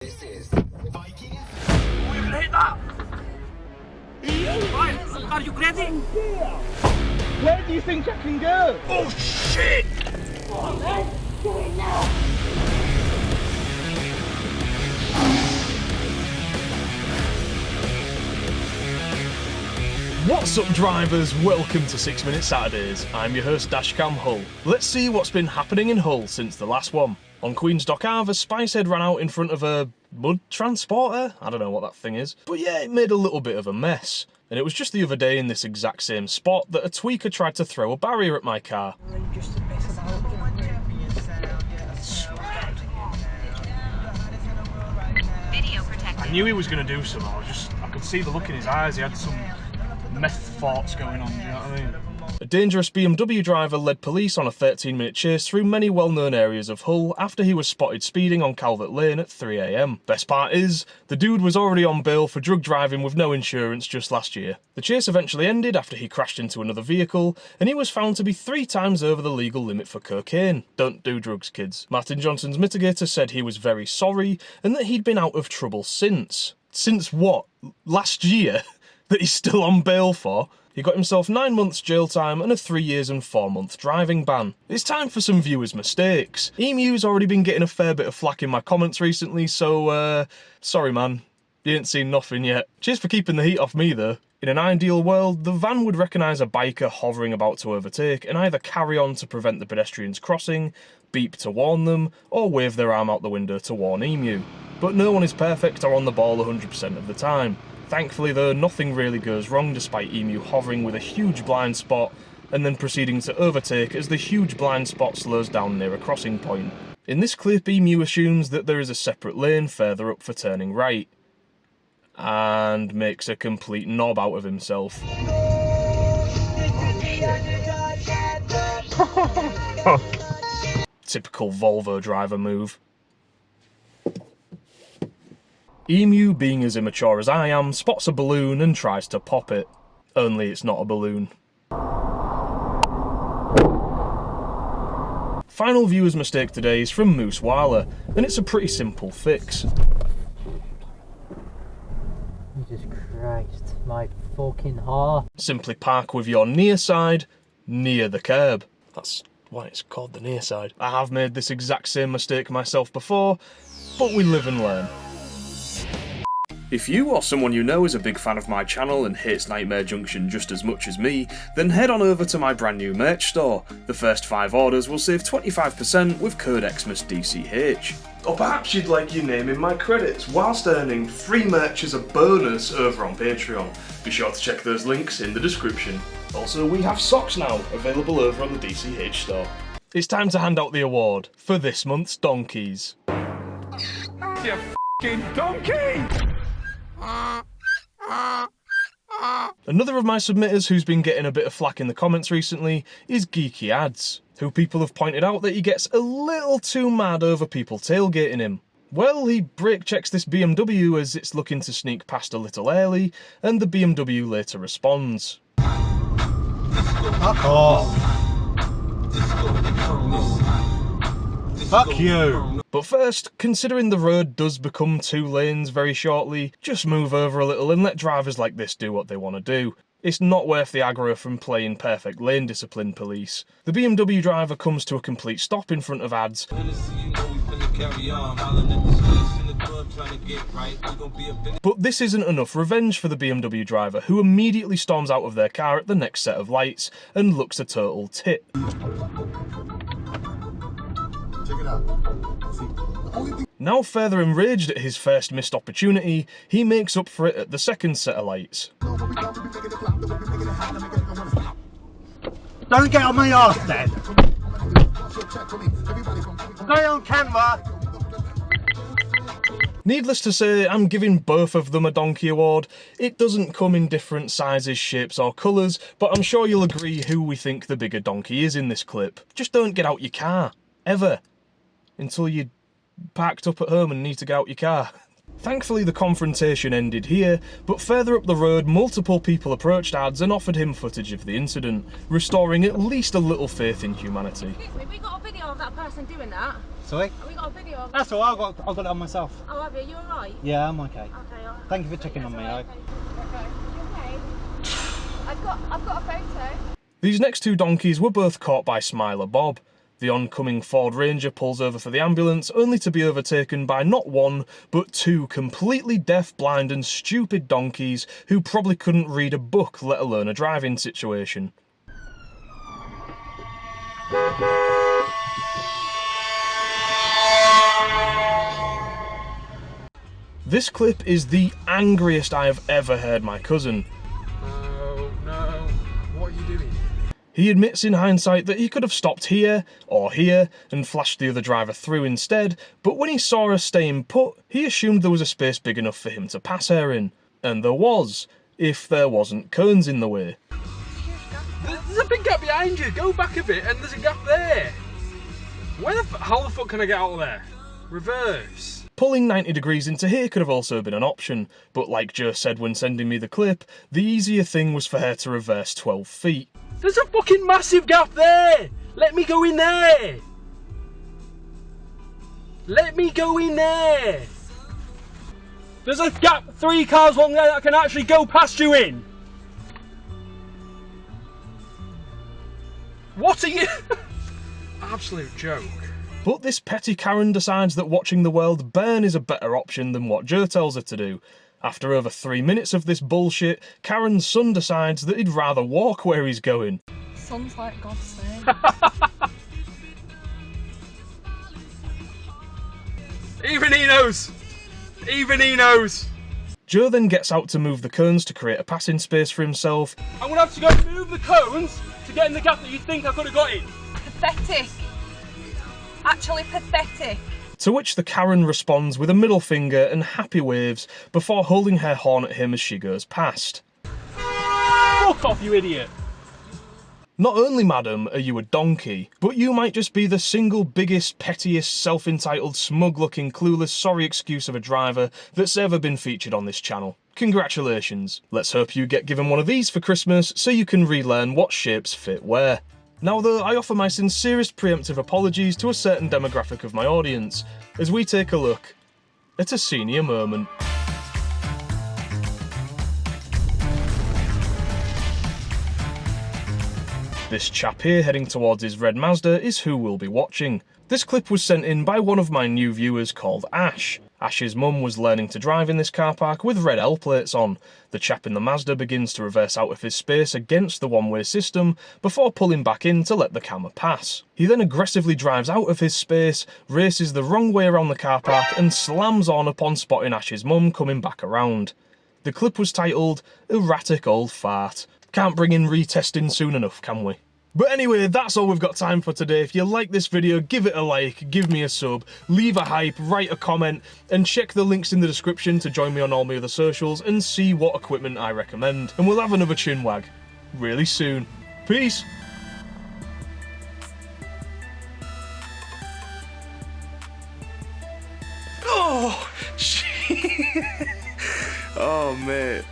This is Viking. We're gonna hit that! Right, are you ready? Where do you think I can go? Oh shit! Oh, let's do it now! What's up, drivers? Welcome to 6 Minute Saturdays. I'm your host, Dashcam Hull. Let's see what's been happening in Hull since the last one. On Queen's Dock Ave, a Spicehead ran out in front of a mud transporter? I don't know what that thing is. But yeah, it made a little bit of a mess. And it was just the other day in this exact same spot that a tweaker tried to throw a barrier at my car. I knew he was going to do something. I could see the look in his eyes. He had some meth thoughts going on, do you know what I mean? A dangerous BMW driver led police on a 13-minute chase through many well-known areas of Hull after he was spotted speeding on Calvert Lane at 3 AM. Best part is, the dude was already on bail for drug driving with no insurance just last year. The chase eventually ended after he crashed into another vehicle, and he was found to be 3 times over the legal limit for cocaine. Don't do drugs, kids. Martin Johnson's mitigator said he was very sorry, and that he'd been out of trouble since. Since what? Last year? That he's still on bail for? He got himself 9 months jail time and a 3 years and 4 month driving ban. It's time for some viewers' mistakes. Emu's already been getting a fair bit of flack in my comments recently, so sorry man, you ain't seen nothing yet. Cheers for keeping the heat off me though. In an ideal world, the van would recognise a biker hovering about to overtake and either carry on to prevent the pedestrians crossing, beep to warn them, or wave their arm out the window to warn Emu. But no one is perfect or on the ball 100% of the time. Thankfully though, nothing really goes wrong despite Emu hovering with a huge blind spot and then proceeding to overtake as the huge blind spot slows down near a crossing point. In this clip, Emu assumes that there is a separate lane further up for turning right, and makes a complete knob out of himself. Typical Volvo driver move. Emu, being as immature as I am, spots a balloon and tries to pop it. Only it's not a balloon. Final viewer's mistake today is from Mowforth, and it's a pretty simple fix. Jesus Christ, my fucking heart. Simply park with your near side near the curb. That's why it's called the near side. I have made this exact same mistake myself before, but we live and learn. If you or someone you know is a big fan of my channel and hates Nightmare Junction just as much as me, then head on over to my brand new merch store. The first 5 orders will save 25% with code XMASDCH. Or perhaps you'd like your name in my credits whilst earning free merch as a bonus over on Patreon. Be sure to check those links in the description. Also, we have socks now, available over on the DCH store. It's time to hand out the award for this month's Donkeys. You f***ing donkey! Another of my submitters who's been getting a bit of flack in the comments recently is Geeky Ads, who people have pointed out that he gets a little too mad over people tailgating him. Well, he brake checks this BMW as it's looking to sneak past a little early, and the BMW later responds. Fuck off. Fuck you. But first, considering the road does become 2 lanes very shortly, just move over a little and let drivers like this do what they want to do. It's not worth the aggro from playing perfect lane discipline police. The BMW driver comes to a complete stop in front of Ads. But this isn't enough revenge for the BMW driver, who immediately storms out of their car at the next set of lights and looks a total tit. Check it out. Now further enraged at his first missed opportunity, he makes up for it at the second set of lights. Don't get on my arse then. Stay on camera. Needless to say, I'm giving both of them a donkey award. It doesn't come in different sizes, shapes or colours, but I'm sure you'll agree who we think the bigger donkey is in this clip. Just don't get out your car. Ever. Until you're parked up at home and need to get out your car. Thankfully the confrontation ended here, but further up the road multiple people approached Ads and offered him footage of the incident, restoring at least a little faith in humanity. Excuse me, we got a video of that person doing that. Sorry? We got a video of... That's all, I've got it on myself. Oh, have you? You alright? Yeah, I'm okay. Okay, alright. Thank you for checking on me, Okay. alright? Okay. I've got a photo. These next two donkeys were both caught by Smiler Bob. The oncoming Ford Ranger pulls over for the ambulance, only to be overtaken by not one, but two completely deaf, blind and stupid donkeys who probably couldn't read a book, let alone a driving situation. This clip is the angriest I have ever heard my cousin. Oh no, what are you doing? He admits in hindsight that he could have stopped here, or here, and flashed the other driver through instead, but when he saw her staying put, he assumed there was a space big enough for him to pass her in. And there was, if there wasn't cones in the way. There's a big gap behind you, go back a bit and there's a gap there. How the fuck can I get out of there? Reverse. Pulling 90 degrees into here could have also been an option, but like Joe said when sending me the clip, the easier thing was for her to reverse 12 feet. There's a fucking massive gap there! Let me go in there! Let me go in there! There's a gap 3 cars long there that I can actually go past you in! What are you... Absolute joke. But this petty Karen decides that watching the world burn is a better option than what Joe tells her to do. After over 3 minutes of this bullshit, Karen's son decides that he'd rather walk where he's going. Son's like God's sake. Even he knows! Even he knows! Joe then gets out to move the cones to create a passing space for himself. I'm gonna have to go move the cones to get in the gap that you think I could have got in. Pathetic. Actually pathetic. To which the Karen responds with a middle finger and happy waves before holding her horn at him as she goes past. Fuck off, you idiot! Not only, madam, are you a donkey, but you might just be the single biggest, pettiest, self-entitled, smug-looking, clueless, sorry excuse of a driver that's ever been featured on this channel. Congratulations. Let's hope you get given one of these for Christmas so you can relearn what shapes fit where. Now though, I offer my sincerest preemptive apologies to a certain demographic of my audience, as we take a look at a senior moment. This chap here heading towards his red Mazda is who we'll be watching. This clip was sent in by one of my new viewers called Ash. Ash's mum was learning to drive in this car park with red L plates on. The chap in the Mazda begins to reverse out of his space against the one-way system before pulling back in to let the camera pass. He then aggressively drives out of his space, races the wrong way around the car park and slams on upon spotting Ash's mum coming back around. The clip was titled, "Erratic Old Fart." Can't bring in retesting soon enough, can we? But anyway, that's all we've got time for today. If you like this video, give it a like, give me a sub, leave a hype, write a comment, and check the links in the description to join me on all my other socials and see what equipment I recommend. And we'll have another chinwag really soon. Peace! Oh, oh, mate.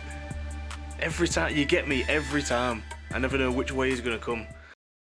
Every time, you get me every time. I never know which way he's gonna come.